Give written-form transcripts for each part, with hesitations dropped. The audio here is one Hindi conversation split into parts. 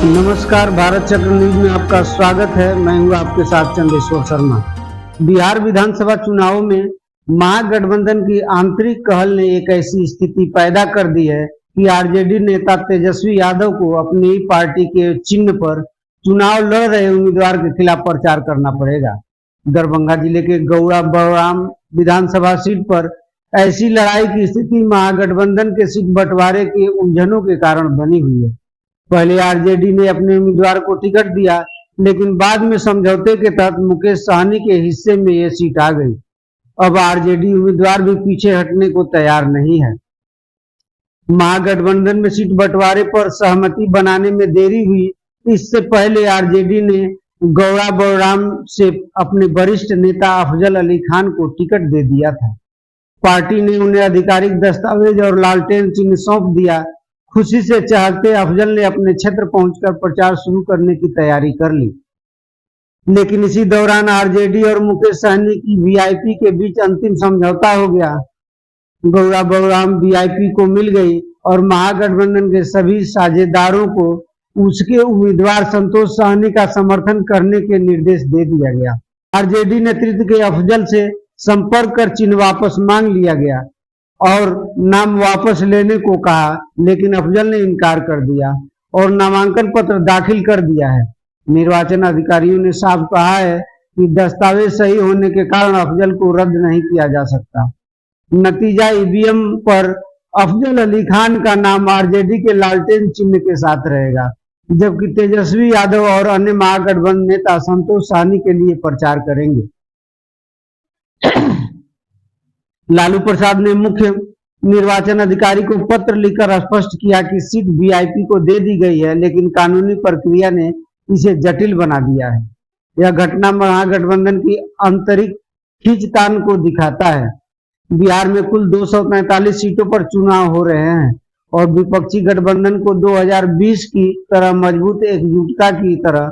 नमस्कार, भारत चक्र न्यूज में आपका स्वागत है। मैं हूं आपके साथ चंदेश्वर शर्मा। बिहार विधानसभा चुनाव में महागठबंधन की आंतरिक कहल ने एक ऐसी स्थिति पैदा कर दी है कि आरजेडी नेता तेजस्वी यादव को अपनी ही पार्टी के चिन्ह पर चुनाव लड़ रहे उम्मीदवार के खिलाफ प्रचार करना पड़ेगा। दरभंगा जिले के गौड़ा बलराम विधानसभा सीट पर ऐसी लड़ाई की स्थिति महागठबंधन के सीट बंटवारे के उलझनों के कारण बनी हुई है। पहले आरजेडी ने अपने उम्मीदवार को टिकट दिया, लेकिन बाद में समझौते के तहत मुकेश सहनी के हिस्से में यह सीट आ गई। अब आरजेडी उम्मीदवार भी पीछे हटने को तैयार नहीं है। महागठबंधन में सीट बंटवारे पर सहमति बनाने में देरी हुई। इससे पहले आरजेडी ने गौड़ा बलराम से अपने वरिष्ठ नेता अफजल अली खान को टिकट दे दिया था। पार्टी ने उन्हें आधिकारिक दस्तावेज और लालटेन चिन्ह सौंप दिया। खुशी से चहकते अफजल ने अपने क्षेत्र पहुंचकर प्रचार शुरू करने की तैयारी कर ली, लेकिन इसी दौरान आरजेडी और मुकेश सहनी की वीआईपी के बीच अंतिम समझौता हो गया। गौड़ा बलराम वीआईपी को मिल गई और महागठबंधन के सभी साझेदारों को उसके उम्मीदवार संतोष सहनी का समर्थन करने के निर्देश दे दिया गया। आरजेडी नेतृत्व के अफजल से संपर्क कर चिन्ह वापस मांग लिया गया और नाम वापस लेने को कहा, लेकिन अफजल ने इनकार कर दिया और नामांकन पत्र दाखिल कर दिया है। निर्वाचन अधिकारियों ने साफ कहा है कि दस्तावेज सही होने के कारण अफजल को रद्द नहीं किया जा सकता। नतीजा ईवीएम पर अफजल अली खान का नाम आरजेडी के लालटेन चिन्ह के साथ रहेगा, जबकि तेजस्वी यादव और अन्य महागठबंधन नेता संतोष सहनी के लिए प्रचार करेंगे। लालू प्रसाद ने मुख्य निर्वाचन अधिकारी को पत्र लिखकर स्पष्ट किया कि सीट वीआईपी को दे दी गई है, लेकिन कानूनी प्रक्रिया ने इसे जटिल बना दिया है। यह घटना महागठबंधन की आंतरिक खींचतान को दिखाता है। बिहार में कुल 243 सीटों पर चुनाव हो रहे हैं और विपक्षी गठबंधन को 2020 की तरह मजबूत एकजुटता की तरह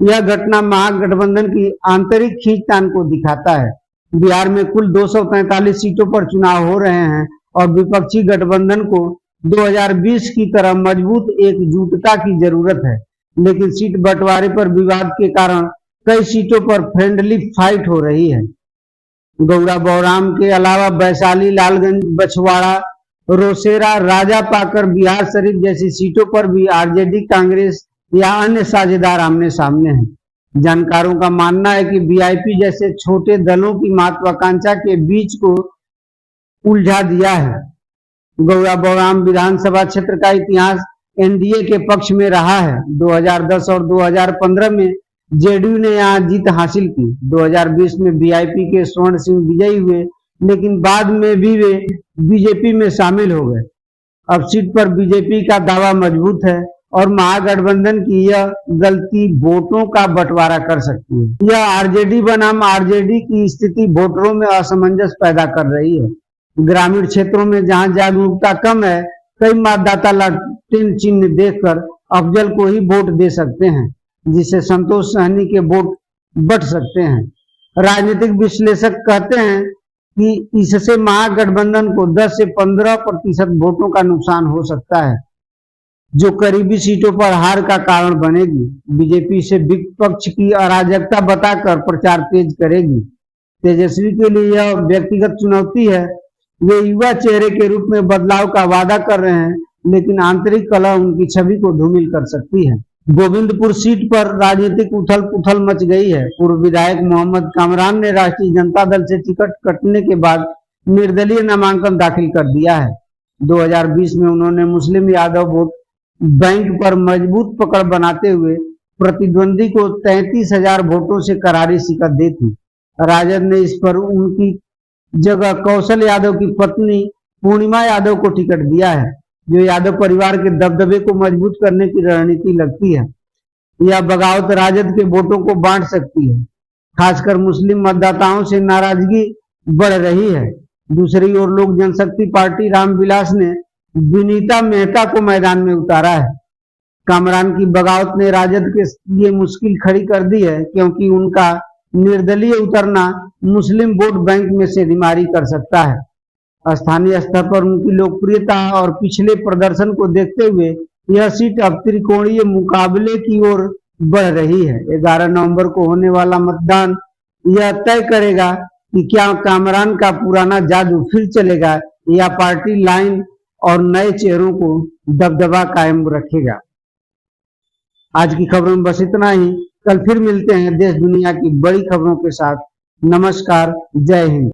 यह घटना महागठबंधन की आंतरिक खींचतान को दिखाता है। बिहार में कुल 243 सीटों पर चुनाव हो रहे हैं और विपक्षी गठबंधन को 2020 की तरह मजबूत एकजुटता की जरूरत है, लेकिन सीट बंटवारे पर विवाद के कारण कई सीटों पर फ्रेंडली फाइट हो रही है। गौड़ा बलराम के अलावा वैशाली, लालगंज, बछवाड़ा, रोसेरा, राजापाकर, बिहार शरीफ जैसी सीटों पर भी आरजेडी, कांग्रेस या अन्य साझेदार आमने सामने हैं। जानकारों का मानना है कि वीआईपी जैसे छोटे दलों की महत्वाकांक्षा के बीच को उलझा दिया है। गौड़ा बलराम विधानसभा क्षेत्र का इतिहास एनडीए के पक्ष में रहा है। 2010 और 2015 में जेडीयू ने यहां जीत हासिल की। 2020 में वीआईपी के स्वर्ण सिंह विजयी हुए, लेकिन बाद में भी वे बीजेपी में शामिल हो गए। अब सीट पर बीजेपी का दावा मजबूत है और महागठबंधन की यह गलती वोटों का बंटवारा कर सकती है। यह आरजेडी बनाम आरजेडी की स्थिति वोटरों में असमंजस पैदा कर रही है। ग्रामीण क्षेत्रों में जहां जागरूकता कम है, कई मतदाता लालटेन चिन्ह देखकर अफजल को ही वोट दे सकते हैं, जिससे संतोष सहनी के वोट बट सकते हैं। राजनीतिक विश्लेषक कहते हैं कि इससे महागठबंधन को 10 से 15% वोटों का नुकसान हो सकता है, जो करीबी सीटों पर हार का कारण बनेगी। बीजेपी से विपक्ष की अराजकता बताकर प्रचार तेज करेगी। तेजस्वी के लिए यह व्यक्तिगत चुनौती है। वे युवा चेहरे के रूप में बदलाव का वादा कर रहे हैं, लेकिन आंतरिक कलह उनकी छवि को धूमिल कर सकती है। गोविंदपुर सीट पर राजनीतिक उथल पुथल मच गई है। पूर्व विधायक मोहम्मद कामरान ने राष्ट्रीय जनता दल से टिकट कटने के बाद निर्दलीय नामांकन दाखिल कर दिया है। 2020 में उन्होंने मुस्लिम यादव वोट बैंक पर मजबूत पकड़ बनाते हुए प्रतिद्वंदी को 33,000 वोटों से करारी शिकस्त दी थी। राजद ने इस पर उनकी जगह कौशल यादव की पत्नी पूर्णिमा यादव को टिकट दिया है, जो यादव परिवार के दबदबे को मजबूत करने की रणनीति लगती है। यह बगावत राजद के वोटों को बांट सकती है। खासकर मुस्लिम मतदाताओं से नाराजगी बढ़ रही है। दूसरी ओर लोक जनशक्ति पार्टी रामविलास ने विनीता मेहता को मैदान में उतारा है। कामरान की बगावत ने राजद के लिए मुश्किल खड़ी कर दी है, क्योंकि उनका निर्दलीय उतरना मुस्लिम वोट बैंक में सेधीमारी कर सकता है स्थानीय स्तर पर उनकी लोकप्रियता और पिछले प्रदर्शन को देखते हुए यह सीट अब त्रिकोणीय मुकाबले की ओर बढ़ रही है। 11 नवंबर को होने वाला मतदान यह तय करेगा कि क्या कामरान का पुराना जादू फिर चलेगा या पार्टी लाइन और नए चेहरों को दबदबा कायम रखेगा। आज की खबरों में बस इतना ही। कल फिर मिलते हैं देश दुनिया की बड़ी खबरों के साथ। नमस्कार, जय हिंद।